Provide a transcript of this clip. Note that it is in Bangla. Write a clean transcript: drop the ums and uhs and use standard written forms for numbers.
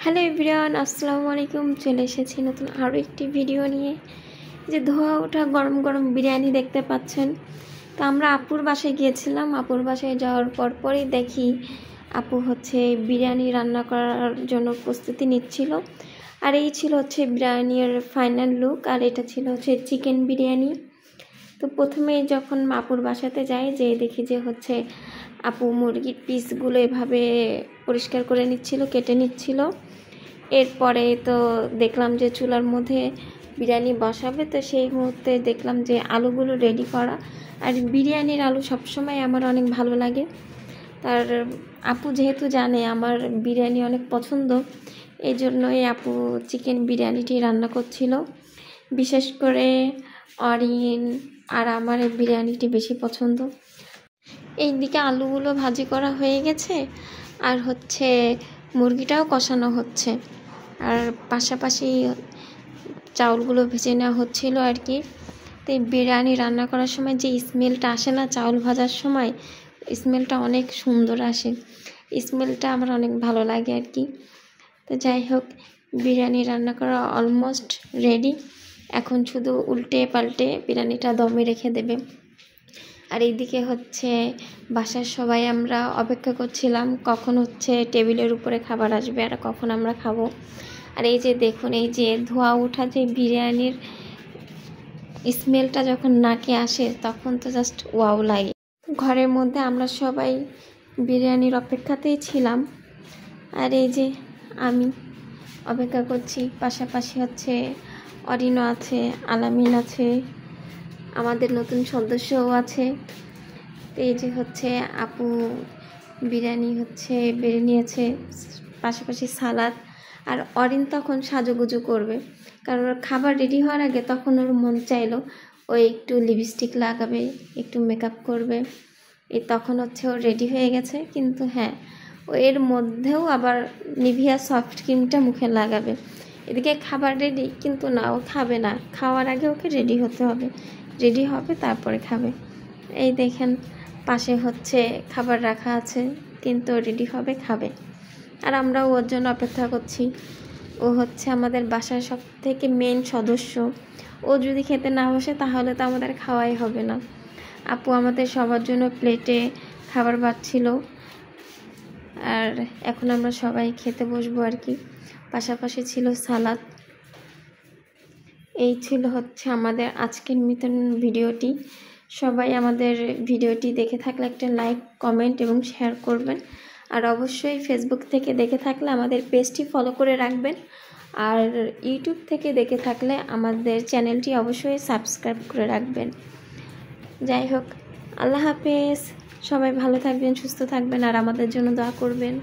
হ্যালো এভরিওয়ান, আসসালামু আলাইকুম। চলে এসেছি নতুন আরও একটি ভিডিও নিয়ে। যে ধোয়া ওঠা গরম গরম বিরিয়ানি দেখতে পাচ্ছেন। তো আমরা আপুর বাসায় গিয়েছিলাম। আপুর বাসায় যাওয়ার পরই দেখি আপু বিরিয়ানি রান্না করার জন্য প্রস্তুতি নিচ্ছিল। আর এই ছিল বিরিয়ানির ফাইনাল লুক। আর এটা ছিল চিকেন বিরিয়ানি। তো প্রথমে যখন আপুর বাসাতে যাই, যে দেখি যে আপু মুরগির পিসগুলো এভাবে পরিষ্কার করে নিচ্ছিল, কেটে নিচ্ছিল। এরপরে তো দেখলাম যে চুলার মধ্যে বিরিয়ানি বসাবে। তো সেই মুহূর্তে দেখলাম যে আলুগুলো রেডি করা। আর বিরিয়ানির আলু সবসময় আমার অনেক ভালো লাগে। তার আপু যেহেতু জানে আমার বিরিয়ানি অনেক পছন্দ, এই জন্যই আপু চিকেন বিরিয়ানিটি রান্না করছিল। বিশেষ করে অরিন আর আমার এই বিরিয়ানিটি বেশি পছন্দ। এই দিকে আলুগুলো ভাজি করা হয়ে গেছে, আর মুরগিটাও কষানো হচ্ছে, আর পাশাপাশি চাউলগুলো ভেজে নেওয়া হচ্ছিল আর কি। তো এই বিরিয়ানি রান্না করার সময় যে স্মেলটা আসে না, চাউল ভাজার সময় স্মেলটা অনেক সুন্দর আসে। স্মেলটা আমার অনেক ভালো লাগে আর কি। তো যাই হোক, বিরিয়ানি রান্না করা অলমোস্ট রেডি। এখন শুধু উল্টে পাল্টে বিরিয়ানিটা দমে রেখে দেবে। আর এইদিকে বাসার সবাই আমরা অপেক্ষা করছিলাম কখন টেবিলের উপরে খাবার আসবে আর কখন আমরা খাবো। আর এই যে দেখুন, এই যে ধোয়া ওঠা যে বিরিয়ানির স্মেলটা যখন নাকে আসে তখন তো জাস্ট ওয়াও লাগে। ঘরের মধ্যে আমরা সবাই বিরিয়ানির অপেক্ষাতেই ছিলাম। আর এই যে আমি অপেক্ষা করছি, পাশাপাশি অরিনও আছে, আলামিন আছে, আমাদের নতুন সদস্যও আছে। এই যে আপু বিরিয়ানি বেড়ে নিয়েছে, পাশাপাশি সালাদ। আর অরিন তখন সাজুগুজু করবে, কারণ ওর খাবার রেডি হওয়ার আগে তখন ওর মন চাইলো ও একটু লিপস্টিক লাগাবে, একটু মেকআপ করবে। তখন ওর রেডি হয়ে গেছে। কিন্তু হ্যাঁ, ও এর মধ্যেও আবার নিভিয়া সফট ক্রিমটা মুখে লাগাবে। এদিকে খাবার রেডি, কিন্তু না, ও খাবে না। খাওয়ার আগে ওকে রেডি হতে হবে, রেডি হবে তারপরে খাবে। এই দেখেন, পাশে খাবার রাখা আছে, কিন্তু রেডি হবে, খাবে। আর আমরাও ওর জন্য অপেক্ষা করছি। ও আমাদের বাসার সব থেকে মেন সদস্য। ও যদি খেতে না বসে তাহলে তো আমাদের খাওয়াই হবে না। আপু আমাদের সবার জন্য প্লেটে খাবার বাড়ছিল। আর এখন আমরা সবাই খেতে বসবো আর কি। পাশাপাশি ছিল সালাদ। এই ছিল আমাদের আজকের মতন ভিডিওটি। সবাই আমাদের ভিডিওটি দেখে থাকলে একটা লাইক, কমেন্ট এবং শেয়ার করবেন। আর অবশ্যই ফেসবুক থেকে দেখে থাকলে আমাদের পেজটি ফলো করে রাখবেন। আর ইউটিউব থেকে দেখে থাকলে আমাদের চ্যানেলটি অবশ্যই সাবস্ক্রাইব করে রাখবেন। যাই হোক, আল্লাহ হাফেজ। সবাই ভালো থাকবেন, সুস্থ থাকবেন, আর আমাদের জন্য দোয়া করবেন।